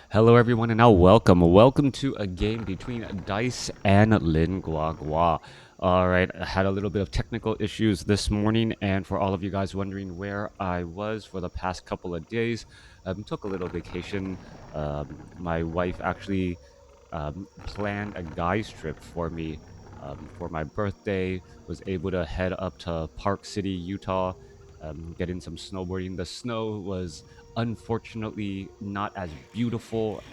Hello everyone and now welcome to a game between DiSe and Guagua. Alright, I had a little bit of technical issues this morning, and for all of you guys wondering where I was for the past couple of days, took a little vacation. My wife actually planned a guy's trip for me for my birthday, was able to head up to Park City, Utah, get in some snowboarding. The snow was unfortunately not as beautiful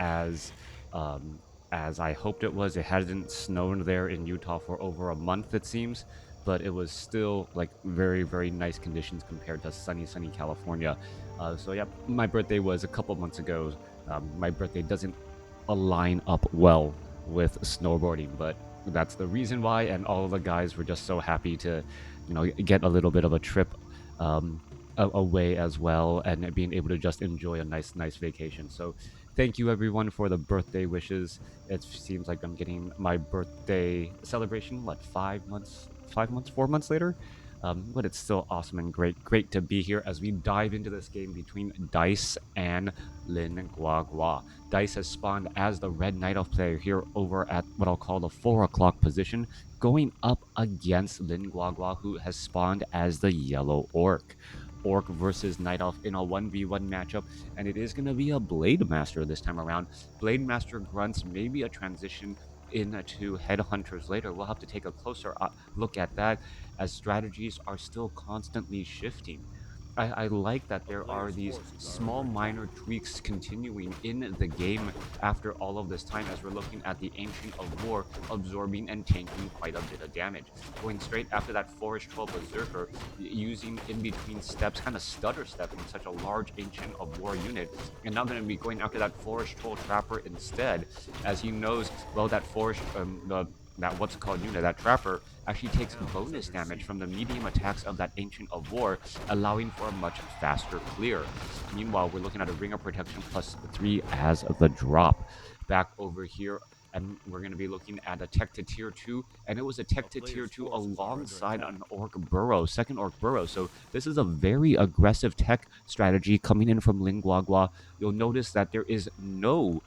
um, as I hoped it was. It hasn't snowed there in Utah for over a month, it seems, but it was still like very nice conditions compared to sunny California. So yeah, my birthday was a couple months ago. My birthday doesn't align up well with snowboarding, but that's the reason why. And all of the guys were just so happy to, get a little bit of a trip um, away as well, and being able to just enjoy a nice vacation. So thank you everyone for the birthday wishes. It seems like I'm getting my birthday celebration, what, 5 months, 4 months later. But it's still awesome and great to be here as we dive into this game between DiSe and Guagua. DiSe has spawned as the red Night Elf player here over at what I'll call the 4 o'clock position, going up against Guagua, who has spawned as the yellow Orc. Orc versus Night Elf in a 1v1 matchup, and it is going to be a Blade Master this time around. Blade Master grunts, maybe a transition into Headhunters later. We'll have to take a closer look at that, as strategies are still constantly shifting. I like that there are these small minor tweaks continuing in the game after all of this time, as we're looking at the Ancient of War absorbing and tanking quite a bit of damage. Going straight after that Forest Troll Berserker, using in between steps, kind of stutter stepping such a large Ancient of War unit, and now going to be going after that Forest Troll Trapper instead, as he knows, well, that that what's called unit, that Trapper, actually takes bonus damage from the medium attacks of that Ancient of War, allowing for a much faster clear. Meanwhile, we're looking at a Ring of Protection +3 as the drop. Back over here, and we're going to be looking at a tech to tier 2, and it was a tech to tier 2 alongside an Orc Burrow, second Orc Burrow. So this is a very aggressive tech strategy coming in from Guagua. You'll notice that there is no,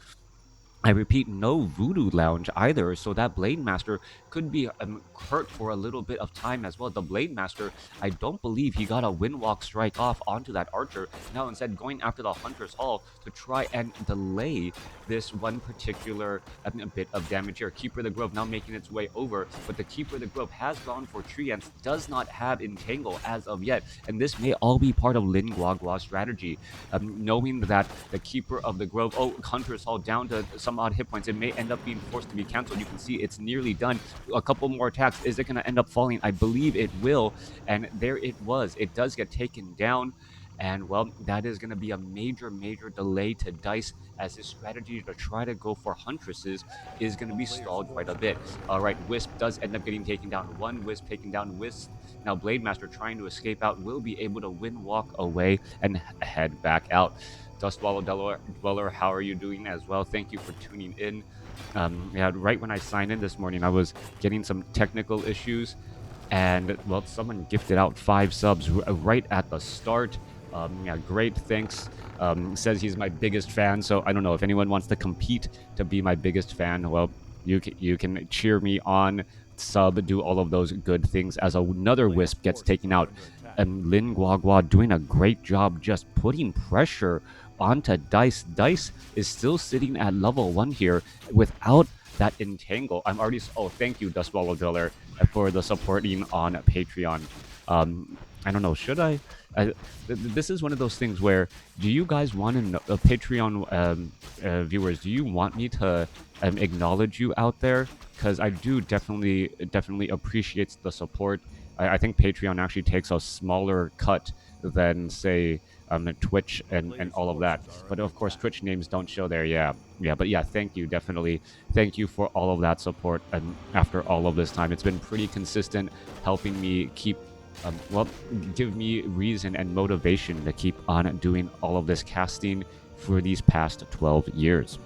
I repeat, no Voodoo Lounge either, so that Blade Master could be hurt for a little bit of time as well. The Blade Master, I don't believe he got a Windwalk strike off onto that Archer, now instead going after the Hunter's Hall to try and delay this one particular bit of damage here. Keeper of the Grove now making its way over, but the Keeper of the Grove has gone for Treants, does not have Entangle as of yet, and this may all be part of Guagua's strategy. Knowing that the Keeper of the Grove, Hunter's Hall down to some odd hit points, it may end up being forced to be canceled. You can see it's nearly done. A couple more attacks. Is it going to end up falling? I believe it will. And there it was. It does get taken down. And, well, that is going to be a major delay to DiSe, as his strategy to try to go for Huntresses is going to be stalled quite a bit. All right, Wisp does end up getting taken down. One Wisp taking down Wisp. Now, Blade Master trying to escape out will be able to walk away and head back out. Dustwallow Dweller, how are you doing as well? Thank you for tuning in. Yeah, right when I signed in this morning, I was getting some technical issues, and, well, someone gifted out 5 subs right at the start. Yeah, great, thanks. Says he's my biggest fan, so I don't know if anyone wants to compete to be my biggest fan. Well, you can cheer me on, sub, do all of those good things as another Wisp gets taken out. And Guagua doing a great job just putting pressure onto DiSe. DiSe is still sitting at level 1 here without that Entangle. I'm already... Oh, thank you, Dustwallow Driller, for the supporting on Patreon. I don't know, should I? This is one of those things where, do you guys want to know, Patreon viewers, do you want me to acknowledge you out there? Because I do definitely appreciate the support. I think Patreon actually takes a smaller cut than, say, Twitch and all of that. But of course, Twitch names don't show there. Yeah. But yeah, thank you. Definitely. Thank you for all of that support. And after all of this time, it's been pretty consistent, helping me keep, well, give me reason and motivation to keep on doing all of this casting for these past 12 years.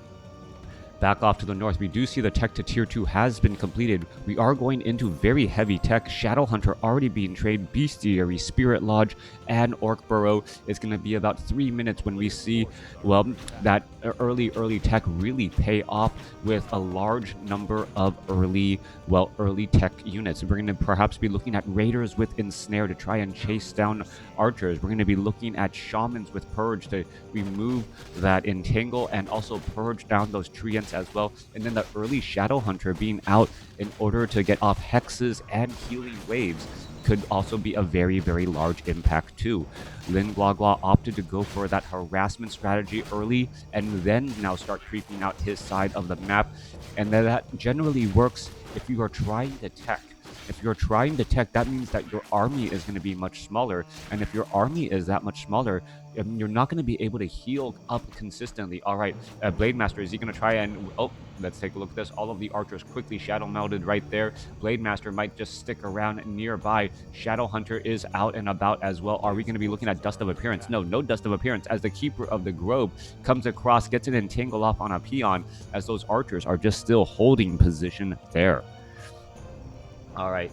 Back off to the north, we do see the tech to tier 2 has been completed. We are going into very heavy tech. Shadow Hunter already being traded, Bestiary, Spirit Lodge, and Orc Burrow. It's going to be about 3 minutes when we see, well, that early tech really pay off with a large number of early tech units. We're going to perhaps be looking at raiders with ensnare to try and chase down archers. We're going to be looking at shamans with purge to remove that entangle and also purge down those treants as well. And then the early shadow hunter being out in order to get off hexes and healing waves could also be a very, very large impact too. Lin Guagua opted to go for that harassment strategy early and then now start creeping out his side of the map. And that generally works if you are trying to tech. If you're trying to tech, that means that your army is going to be much smaller. And if your army is that much smaller, you're not going to be able to heal up consistently. All right, Blade Master, is he going to try and... Oh, let's take a look at this. All of the archers quickly shadow melted right there. Blade Master might just stick around nearby. Shadow Hunter is out and about as well. Are we going to be looking at Dust of Appearance? No, no Dust of Appearance, as the Keeper of the Grove comes across, gets an entangle off on a peon, as those archers are just still holding position there. All right.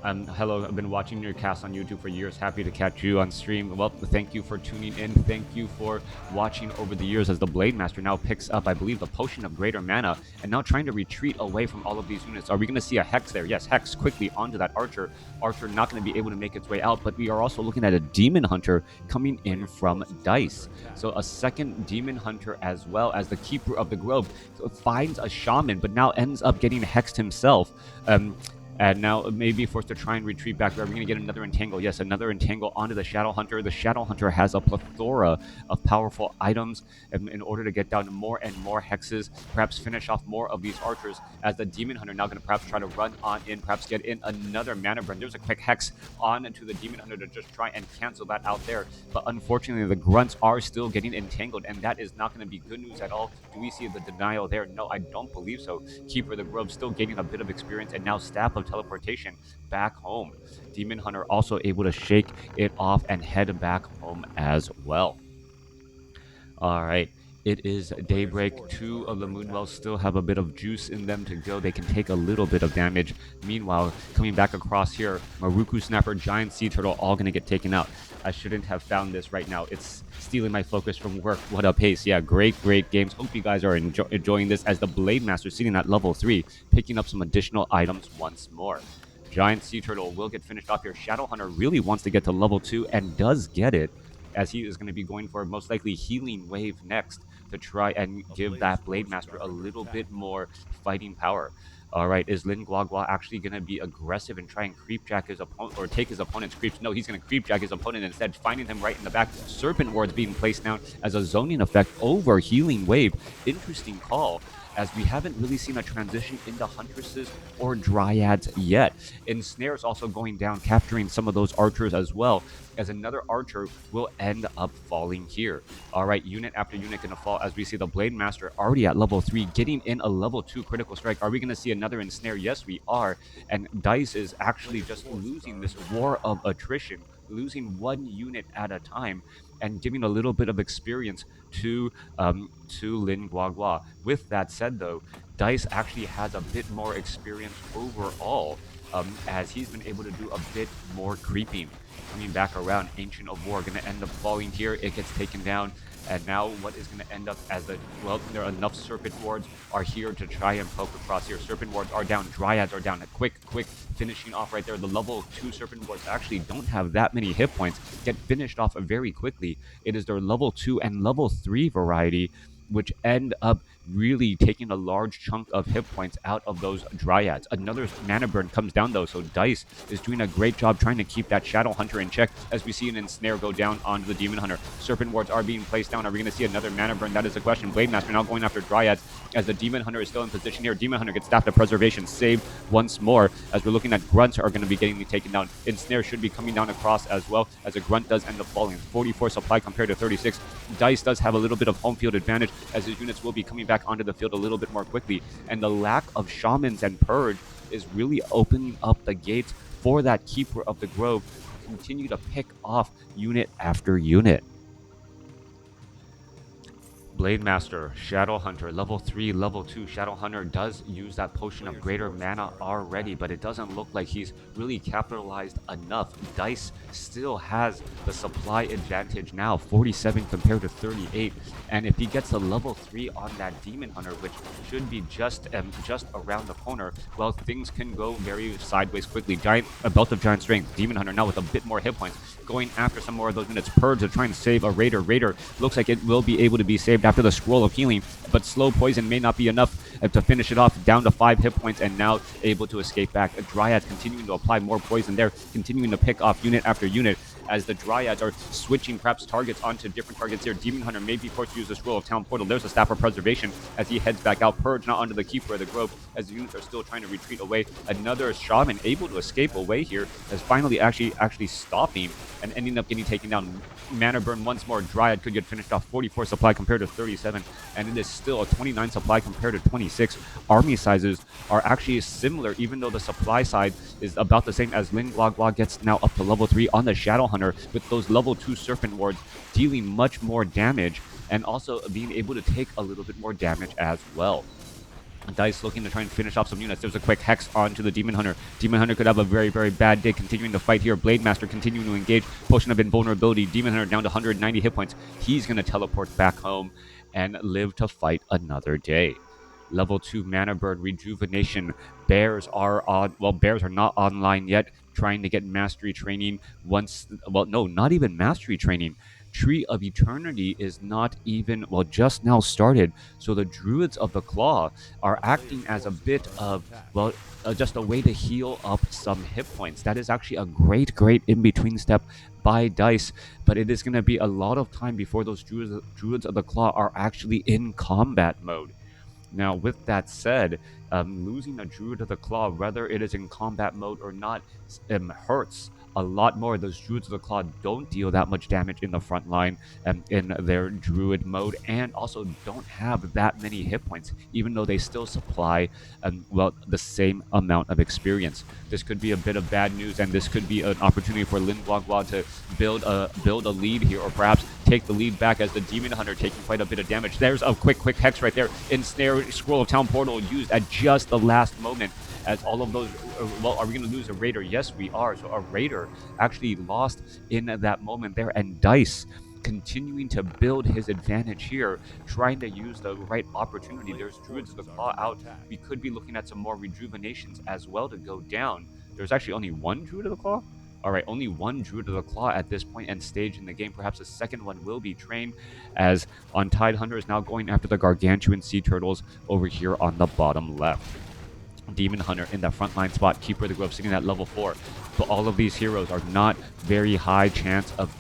Hello, I've been watching your cast on YouTube for years. Happy to catch you on stream. Well, thank you for tuning in. Thank you for watching over the years as the Blade Master now picks up, I believe, the Potion of Greater Mana and now trying to retreat away from all of these units. Are we going to see a Hex there? Yes, Hex quickly onto that Archer. Archer not going to be able to make its way out, but we are also looking at a Demon Hunter coming in from DiSe. So a second Demon Hunter as well as the Keeper of the Grove finds a Shaman, but now ends up getting hexed himself. And now maybe forced to try and retreat back. Are we going to get another entangle? Yes, another entangle onto the Shadow Hunter. The Shadow Hunter has a plethora of powerful items in order to get down more and more hexes, perhaps finish off more of these archers, as the Demon Hunter now going to perhaps try to run on in, perhaps get in another mana burn. There's a quick hex on to the Demon Hunter to just try and cancel that out there. But unfortunately, the grunts are still getting entangled, and that is not going to be good news at all. Do we see the denial there? No, I don't believe so. Keeper of the Grove still gaining a bit of experience, and now Staff of Teleportation back home. Demon Hunter also able to shake it off and head back home as well. All right. It is daybreak. Two of the Moonwells still have a bit of juice in them to go. They can take a little bit of damage. Meanwhile, coming back across here, Maruku Snapper, Giant Sea Turtle, all going to get taken out. I shouldn't have found this right now. It's stealing my focus from work. What a pace. Yeah, great games. Hope you guys are enjoying this, as the Blade Master sitting at level 3, picking up some additional items once more. Giant Sea Turtle will get finished off here. Shadow Hunter really wants to get to level 2 and does get it, as he is going to be going for most likely Healing Wave next to try and give that Blade Master a little bit more fighting power. All right, is Lin Guagua actually going to be aggressive and try and creepjack his opponent, or take his opponent's creeps? No, he's going to creepjack his opponent instead, finding him right in the back. Serpent Wards being placed down as a zoning effect over Healing Wave. Interesting call, as we haven't really seen a transition into Huntresses or Dryads yet. Ensnare's also going down, capturing some of those archers as well, as another archer will end up falling here. All right, unit after unit going to fall, as we see the Blade Master already at level 3, getting in a level 2 critical strike. Are we going to see another ensnare? Yes, we are. And DiSe is actually just losing this war of attrition, losing one unit at a time, and giving a little bit of experience to Lin Guagua. With that said, though, DiSe actually has a bit more experience overall, as he's been able to do a bit more creeping. Coming back around, Ancient of War going to end up falling here. It gets taken down. And now what is going to end up as the... Well, there are enough Serpent Wards are here to try and poke across here. Serpent Wards are down. Dryads are down. A quick finishing off right there. The level 2 Serpent Wards actually don't have that many hit points. Get finished off very quickly. It is their level 2 and level 3 variety which end up really taking a large chunk of hit points out of those Dryads. Another mana burn comes down, though, so DiSe is doing a great job trying to keep that Shadow Hunter in check, as we see an ensnare go down onto the Demon Hunter. Serpent Wards are being placed down. Are we going to see another mana burn? That is the question. Blade Master now going after Dryads, as the Demon Hunter is still in position here. Demon Hunter gets Staff of Preservation saved once more, as we're looking at Grunts are going to be getting taken down. Ensnare should be coming down across as well, as a Grunt does end up falling. 44 supply compared to 36. DiSe does have a little bit of home field advantage, as his units will be coming back onto the field a little bit more quickly, and the lack of Shamans and Purge is really opening up the gates for that Keeper of the Grove to continue to pick off unit after unit. Blade Master, Shadow Hunter, level 3, level 2. Shadow Hunter does use that Potion of Greater Mana already, but it doesn't look like he's really capitalized enough. DiSe still has the supply advantage now, 47 compared to 38. And if he gets a level 3 on that Demon Hunter, which should be just around the corner, well, things can go very sideways quickly. A Belt of Giant Strength, Demon Hunter now with a bit more hit points, going after some more of those units. Purge to try and save a Raider. Raider looks like it will be able to be saved after the Scroll of Healing, but slow poison may not be enough to finish it off, down to 5 hit points and now able to escape back. Dryads continuing to apply more poison there, continuing to pick off unit after unit as the Dryads are switching perhaps targets onto different targets here. Demon Hunter may be forced to use the Scroll of Town Portal. There's a Staff of Preservation as he heads back out. Purge now onto the Keeper of the Grove as the units are still trying to retreat away. Another Shaman able to escape away here as finally actually stopping and ending up getting taken down. Mana Burn once more. Dryad could get finished off. 44 supply compared to 37, and it is still a 29 supply compared to 26. Army sizes are actually similar, even though the supply side is about the same, as Lin Guagua gets now up to level 3 on the Shadow Hunter with those level 2 Serpent Wards, dealing much more damage and also being able to take a little bit more damage as well. DiSe looking to try and finish off some units. There's a quick Hex onto the Demon Hunter. Demon Hunter could have a very, very bad day, continuing to fight here. Blade Master continuing to engage. Potion of Invulnerability. Demon Hunter down to 190 hit points. He's going to teleport back home and live to fight another day. Level 2 Mana Burn, Rejuvenation. Bears are not online yet. Trying to get Mastery Training once... Well, no, not even Mastery Training. Tree of Eternity is not even, well, just now started. So the Druids of the Claw are acting as a bit of, well, just a way to heal up some hit points. That is actually a great in-between step by DiSe, but it is going to be a lot of time before those Druids of the Claw are actually in combat mode. Now, with that said, losing a Druid of the Claw, whether it is in combat mode or not, hurts a lot more. Those Druids of the Claw don't deal that much damage in the front line in their Druid mode, and also don't have that many hit points, even though they still supply, well, the same amount of experience. This could be a bit of bad news, and this could be an opportunity for Lin Guagua to build a lead here, or perhaps take the lead back, as the Demon Hunter taking quite a bit of damage. There's a quick Hex right there. Ensnare, Scroll of Town Portal used at just the last moment, as all of those, well, are we going to lose a Raider? Yes, we are. So a Raider actually lost in that moment there, and DiSe continuing to build his advantage here, trying to use the right opportunity. There's Druids of the Claw out. We could be looking at some more rejuvenations as well to go down. There's actually only one Druid of the Claw? Alright, only one Druid of the Claw at this point and stage in the game. Perhaps a second one will be trained, as Untied Hunter is now going after the Gargantuan Sea Turtles over here on the bottom left. Demon Hunter in the frontline spot, Keeper of the Grove sitting at level 4. But all of these heroes are not very high chance of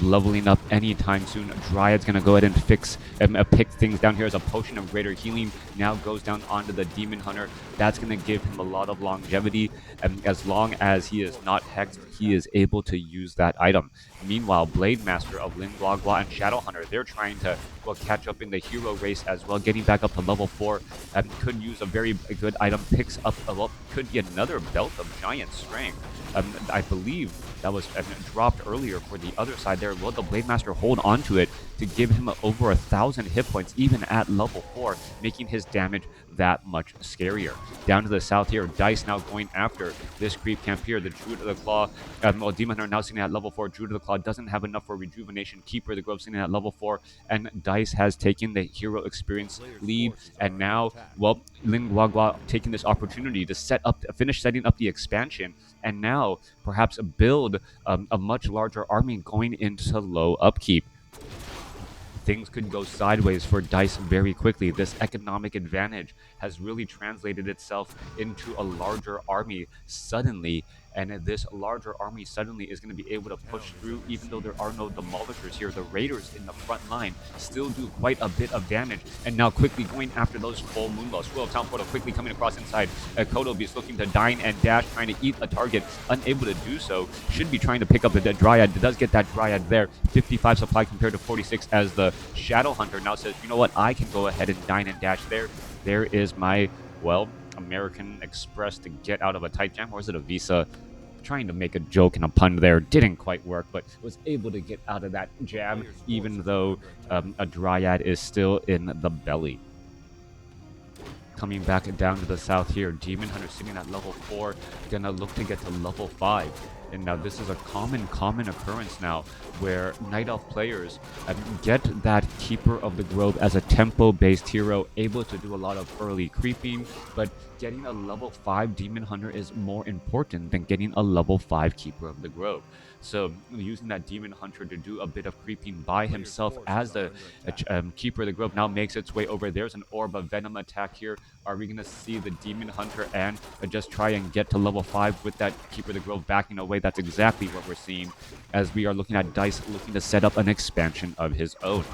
leveling up anytime soon. Dryad's going to go ahead and pick things down here, as a Potion of Greater Healing now goes down onto the Demon Hunter. That's going to give him a lot of longevity, and as long as he is not hexed, he is able to use that item. Meanwhile, Blade Master of Lin Guagua and Shadow Hunter, they're trying to, well, catch up in the hero race as well, getting back up to level 4, and could use a very good item. Picks up, well, could be another Belt of Giant Strength. I believe that was dropped earlier for the other side there. Will the Blade Master hold on to it to give him over 1,000 hit points, even at level 4, making his damage that much scarier. Down to the south here, DiSe now going after this creep camp here. The Druid of the Claw, well, Demon Hunter now sitting at level 4. Druid of the Claw doesn't have enough for rejuvenation. Keeper of the Grove sitting at level 4, and DiSe has taken the hero experience lead. And now, well, Lin Guagua taking this opportunity to finish setting up the expansion, and now perhaps build a much larger army going into low upkeep. Things could go sideways for DiSe very quickly. This economic advantage has really translated itself into a larger army suddenly, and this larger army suddenly is going to be able to push through, even though there are no demolishers here. The Raiders in the front line still do quite a bit of damage, and now quickly going after those full Moonlaw. Scroll of Town Portal quickly coming across inside. Kodo Beast looking to dine and dash, trying to eat a target, unable to do so. Should be trying to pick up the Dryad. It does get that Dryad there. 55 supply compared to 46, as the Shadow Hunter now says, you know what, I can go ahead and dine and dash there. There is my, well, American Express to get out of a tight jam. Or is it a Visa? Trying to make a joke and a pun there, didn't quite work, but was able to get out of that jam, even though a Dryad is still in the belly. Coming back down to the south here, Demon Hunter sitting at level 4, gonna look to get to level 5. And now this is a common occurrence now where Night Elf players get that Keeper of the Grove as a tempo-based hero, able to do a lot of early creeping, but getting a level 5 Demon Hunter is more important than getting a level 5 Keeper of the Grove. So using that Demon Hunter to do a bit of creeping by himself as the Keeper of the Grove now makes its way over. There's an Orb of Venom attack here. Are we going to see the Demon Hunter and just try and get to level 5 with that Keeper of the Grove backing away? That's exactly what we're seeing as we are looking at DiSe looking to set up an expansion of his own.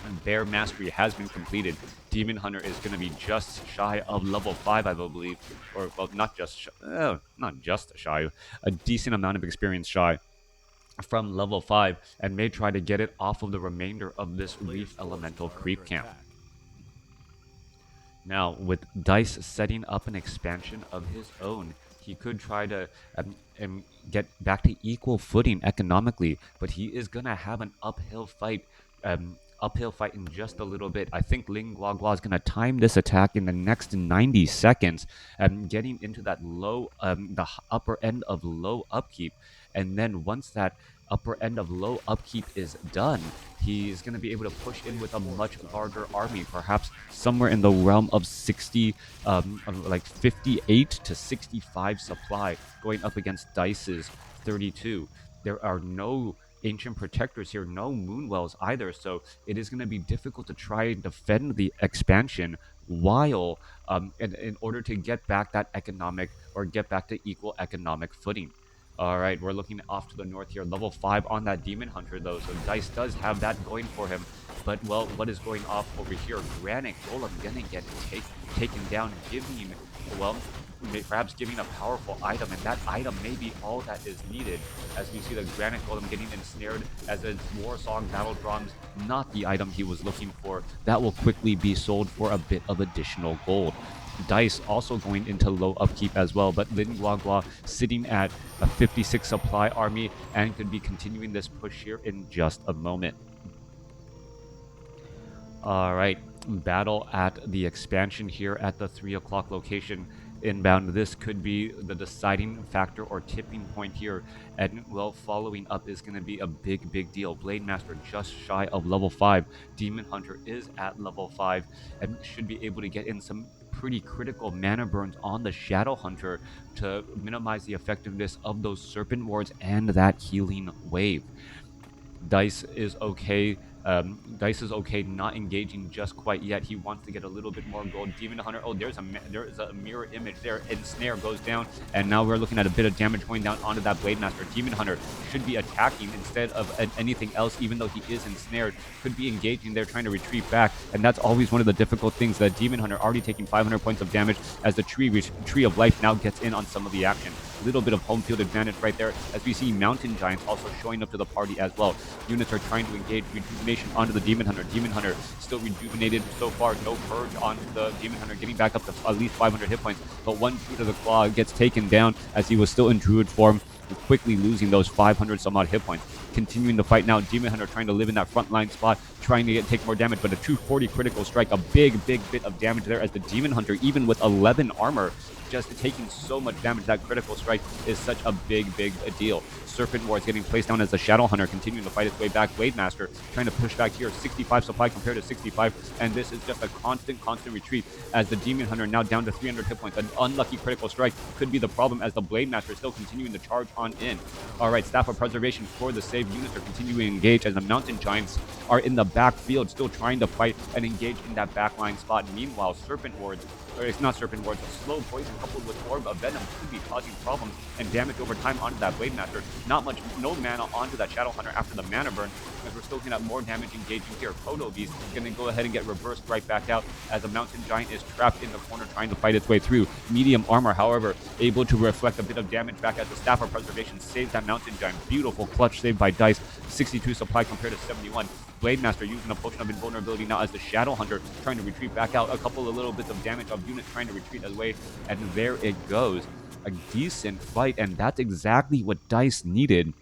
And Bear Mastery has been completed. Demon Hunter is going to be just shy of level 5, I believe. Or, well, not just shy. A decent amount of experience shy from level 5, and may try to get it off of the remainder of this Reef Elemental creep camp. Now, with DiSe setting up an expansion of his own, he could try to get back to equal footing economically, but he is going to have an uphill fight in just a little bit. I think Ling Guagua is going to time this attack in the next 90 seconds, getting into that the upper end of low upkeep. And then once that upper end of low upkeep is done, he's going to be able to push in with a much larger army, perhaps somewhere in the realm of 58 to 65 supply, going up against DiSe's 32. There are no Ancient Protectors here, no Moonwells either, so it is going to be difficult to try and defend the expansion while in order to get back that economic, or get back to equal economic footing. All right, we're looking off to the north here. Level 5 on that Demon Hunter, though, so DiSe does have that going for him. But, well, what is going off over here? Granite Golem gonna get taken down, giving, well, perhaps giving a powerful item, and that item may be all that is needed, as we see the Granite Golem getting ensnared as a War Song Battle Drums, not the item he was looking for. That will quickly be sold for a bit of additional gold. DiSe also going into low upkeep as well, but Lin Guagua sitting at a 56 supply army and could be continuing this push here in just a moment. All right, battle at the expansion here at the 3 o'clock location. Inbound, this could be the deciding factor or tipping point here, and well, following up is going to be a big deal. Blade Master just shy of level 5. Demon Hunter is at level 5 and should be able to get in some pretty critical mana burns on the Shadow Hunter to minimize the effectiveness of those Serpent Wards and that healing wave. DiSe is okay. DiSe is okay not engaging just quite yet. He wants to get a little bit more gold. Demon Hunter, oh, there is a mirror image there. Ensnare goes down, and now we're looking at a bit of damage going down onto that Blade Master. Demon Hunter should be attacking instead of anything else, even though he is ensnared. Could be engaging there, trying to retreat back, and that's always one of the difficult things. That Demon Hunter already taking 500 points of damage as the Tree of Life now gets in on some of the action. Little bit of home field advantage right there, as we see Mountain Giants also showing up to the party as well. Units are trying to engage rejuvenation onto the Demon Hunter. Demon Hunter still rejuvenated so far. No purge on the Demon Hunter, getting back up to at least 500 hit points. But one Fruit of the Claw gets taken down as he was still in Druid form, quickly losing those 500 some odd hit points. Continuing the fight now, Demon Hunter trying to live in that front line spot, trying to take more damage, but a 240 critical strike, a big bit of damage there, as the Demon Hunter, even with 11 armor, just taking so much damage. That critical strike is such a big deal. Serpent Ward is getting placed down as the Shadow Hunter, continuing to fight its way back. Blade Master trying to push back here, 65 supply compared to 65, and this is just a constant retreat, as the Demon Hunter now down to 300 hit points. An unlucky critical strike could be the problem, as the Blade Master is still continuing to charge on in. All right, Staff of Preservation for the save. Units are continuing to engage, as the Mountain Giants are in the backfield, still trying to fight and engage in that backline spot. Meanwhile, Serpent Wards, or it's not Serpent Wards, a slow poison coupled with Orb of Venom could be causing problems and damage over time onto that Blade Master. No mana onto that Shadow Hunter after the mana burn, as we're still looking at more damage engaging here. Kodo Beast is going to go ahead and get reversed right back out, as the Mountain Giant is trapped in the corner trying to fight its way through. Medium armor, however, able to reflect a bit of damage back as the Staff of Preservation saves that Mountain Giant. Beautiful clutch save by DiSe, 62 supply compared to 71. Blade Master using a potion of invulnerability now as the Shadow Hunter trying to retreat back out. A couple of little bits of damage of units trying to retreat away, and there it goes. A decent fight, and that's exactly what DiSe needed.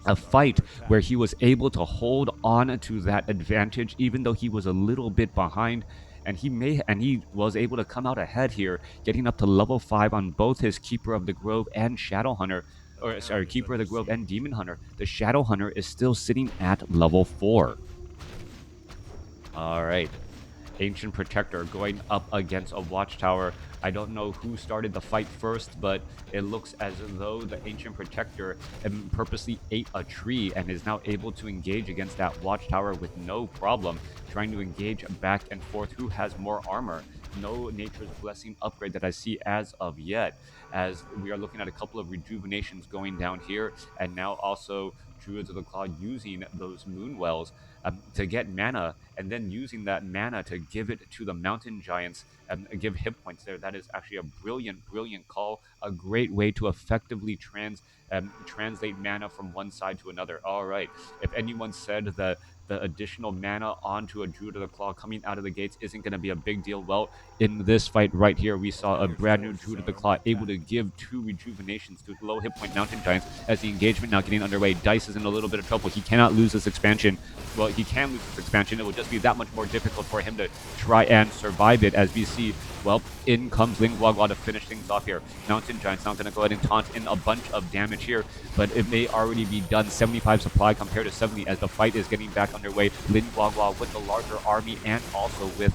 A fight where he was able to hold on to that advantage, even though he was a little bit behind, and he was able to come out ahead here, getting up to level 5 on both his Keeper of the Grove and Shadow Hunter. or sorry, Keeper of the Grove and Demon Hunter, the Shadow Hunter is still sitting at level 4. All right. Ancient Protector going up against a Watchtower. I don't know who started the fight first, but it looks as though the Ancient Protector purposely ate a tree and is now able to engage against that Watchtower with no problem, trying to engage back and forth. Who has more armor? No Nature's Blessing upgrade that I see as of yet, as we are looking at a couple of rejuvenations going down here, and now also Druids of the Claw using those Moon Wells to get mana, and then using that mana to give it to the Mountain Giants and give hit points there. That is actually a brilliant, brilliant call. A great way to effectively translate mana from one side to another. All right. If anyone said that the additional mana onto a Druid of the Claw coming out of the gates isn't going to be a big deal, well, in this fight right here, we saw a brand new Druid of the Claw able to give 2 rejuvenations to low hit point Mountain Giants as the engagement now getting underway. DiSe is in a little bit of trouble. He cannot lose this expansion. Well, he can lose this expansion. It will just be that much more difficult for him to try and survive it, as we see, well, in comes Guagua to finish things off here. Mountain Giant's not going to go ahead and taunt in a bunch of damage here, but it may already be done. 75 supply compared to 70 as the fight is getting back underway. Guagua with the larger army and also with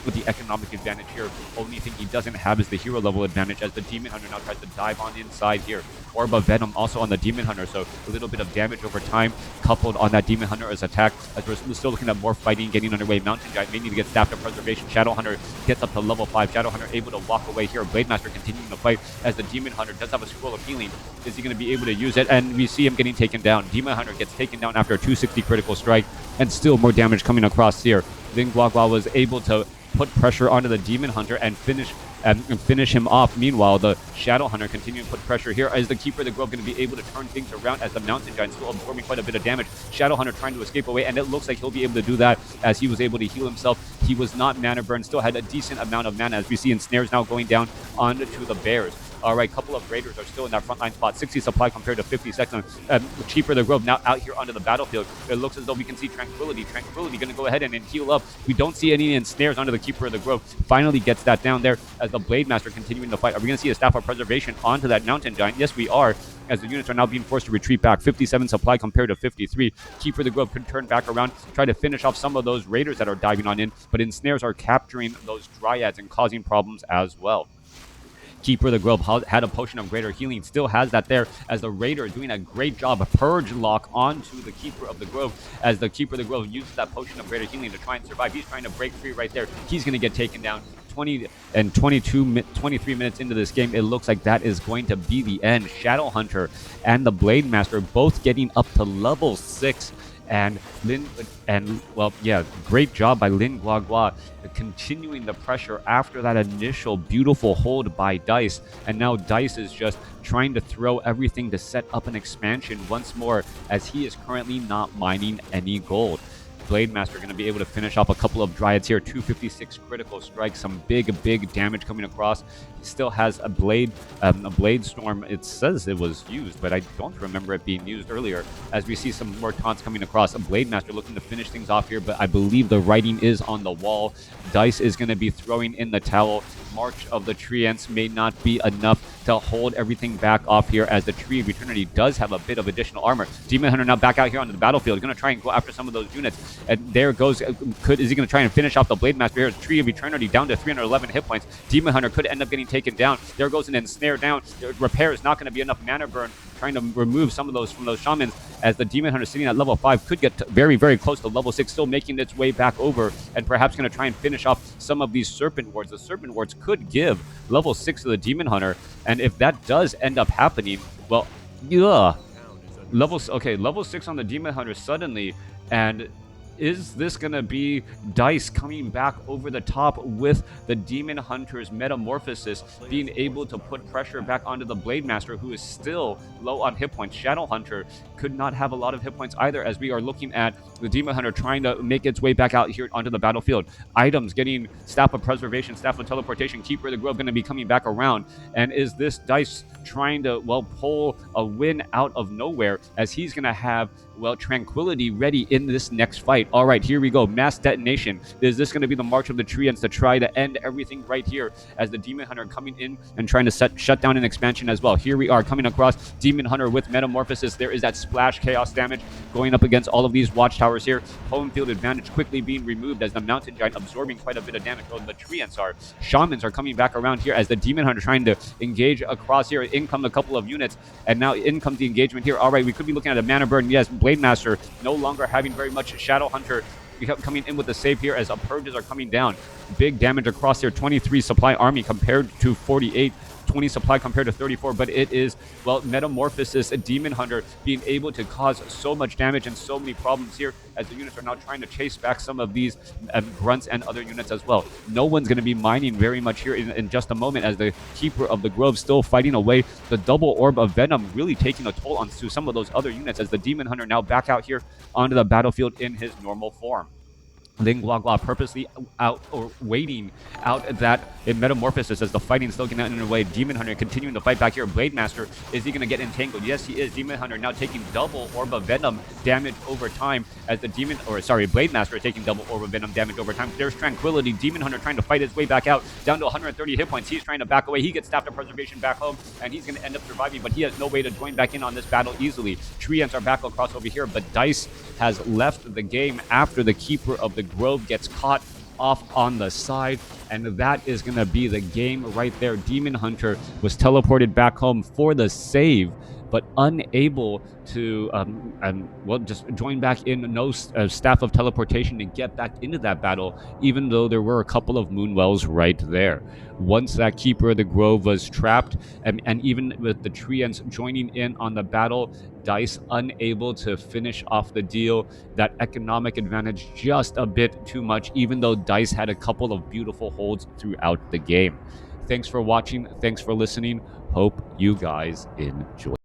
the economic advantage here. Only thing he doesn't have is the hero level advantage, as the Demon Hunter now tries to dive on inside here. Orb of Venom also on the Demon Hunter, so a little bit of damage over time coupled on that Demon Hunter's attack, as we're still looking at more fighting getting underway. Mountain Giant may need to get Staff of Preservation. Shadow Hunter gets up to level 5. Shadow Hunter able to walk away here. Blade Master continuing to fight as the Demon Hunter does have a Scroll of Healing. Is he going to be able to use it? And we see him getting taken down. Demon Hunter gets taken down after a 260 critical strike, and still more damage coming across here. Then Guagua was able to put pressure onto the Demon Hunter and finish him off. Meanwhile, the Shadow Hunter continuing to put pressure here. Is the Keeper of the Grove going to be able to turn things around, as the Mountain Giant still absorbing quite a bit of damage? Shadow Hunter trying to escape away, and it looks like he'll be able to do that, as he was able to heal himself. He was not mana burned, still had a decent amount of mana, as we see Ensnares now going down onto the Bears. All right, couple of Raiders are still in that frontline spot. 60 supply compared to 50 seconds. Keeper of the Grove now out here onto the battlefield. It looks as though we can see Tranquility. Tranquility going to go ahead and heal up. We don't see any Ensnares onto the Keeper of the Grove. Finally gets that down there as the Blade Master continuing to fight. Are we going to see a Staff of Preservation onto that Mountain Giant? Yes, we are, as the units are now being forced to retreat back. 57 supply compared to 53. Keeper of the Grove could turn back around, try to finish off some of those Raiders that are diving on in, but Ensnares are capturing those Dryads and causing problems as well. Keeper of the Grove had a potion of greater healing, still has that there, as the Raider is doing a great job of purge lock onto the Keeper of the Grove, as the Keeper of the Grove uses that potion of greater healing to try and survive. He's trying to break free right there. He's going to get taken down. 23 minutes into this game, it looks like that is going to be the end. Shadow Hunter and the Blade Master both getting up to level 6. And great job by Guagua, continuing the pressure after that initial beautiful hold by DiSe. And now DiSe is just trying to throw everything to set up an expansion once more, as he is currently not mining any gold. Blade Master going to be able to finish off a couple of Dryads here. 256 critical strikes, some big damage coming across. He still has a Blade Storm. It says it was used, but I don't remember it being used earlier, as we see some more taunts coming across. A Blade Master looking to finish things off here, but I believe the writing is on the wall. DiSe is going to be throwing in the towel. March of the Treants may not be enough to hold everything back off here, as the Tree of Eternity does have a bit of additional armor. Demon Hunter now back out here onto the battlefield. Going to try and go after some of those units. And there goes, is he going to try and finish off the Blade Master here? Tree of Eternity down to 311 hit points. Demon Hunter could end up getting taken down. There goes an Ensnare down. Repair is not going to be enough mana burn, trying to remove some of those from those Shamans, as the Demon Hunter sitting at level 5 could get very close to level 6, still making its way back over, and perhaps going to try and finish off some of these Serpent Wards. The Serpent Wards could give level 6 to the Demon Hunter, and if that does end up happening, well, yeah, level 6 on the Demon Hunter suddenly. And is this going to be DiSe coming back over the top with the Demon Hunter's Metamorphosis, being able to put pressure back onto the Blade Master, who is still low on hit points? Shadow Hunter could not have a lot of hit points either, as we are looking at the Demon Hunter trying to make its way back out here onto the battlefield. Items getting Staff of Preservation, Staff of Teleportation. Keeper of the Grove going to be coming back around. And is this DiSe trying to, well, pull a win out of nowhere, as he's going to have, well, Tranquility ready in this next fight? All right, here we go. Mass detonation. Is this going to be the march of the treants to try to end everything right here as the Demon Hunter coming in and trying to shut down an expansion as well? Here we are coming across Demon Hunter with Metamorphosis. There is that splash chaos damage going up against all of these watchtowers here. Home field advantage quickly being removed as the Mountain Giant absorbing quite a bit of damage. Oh, the treants are. Shamans are coming back around here as the Demon Hunter trying to engage across here. In come a couple of units, and now in comes the engagement here. All right, we could be looking at a mana burn. Yes, Blade Master no longer having very much. Shadow Hunter coming in with the save here as purges are coming down. Big damage across here. 23 supply army compared to 48. 20 supply compared to 34, but it is, well, Metamorphosis, a Demon Hunter, being able to cause so much damage and so many problems here as the units are now trying to chase back some of these grunts and other units as well. No one's going to be mining very much here in just a moment as the Keeper of the Grove still fighting away. The double orb of Venom really taking a toll on some of those other units as the Demon Hunter now back out here onto the battlefield in his normal form. Then Guagua purposely out or waiting out that in Metamorphosis as the fighting still getting in the way. Demon Hunter continuing to fight back here. Blade Master, is he going to get entangled? Yes, he is. Demon Hunter now taking double Orb of Venom damage over time as the Blade Master is taking double Orb of Venom damage over time. There's Tranquility. Demon Hunter trying to fight his way back out down to 130 hit points. He's trying to back away. He gets Staff of Preservation back home and he's going to end up surviving, but he has no way to join back in on this battle easily. Treants are back across over here, but DiSe has left the game after the Keeper of the Grove gets caught off on the side, and that is going to be the game right there. Demon Hunter was teleported back home for the save, but unable to just join back in. No Staff of Teleportation to get back into that battle, even though there were a couple of Moonwells right there. Once that Keeper of the Grove was trapped, and even with the treants joining in on the battle, DiSe unable to finish off the deal. That economic advantage just a bit too much, even though DiSe had a couple of beautiful holds throughout the game. Thanks for watching. Thanks for listening. Hope you guys enjoy.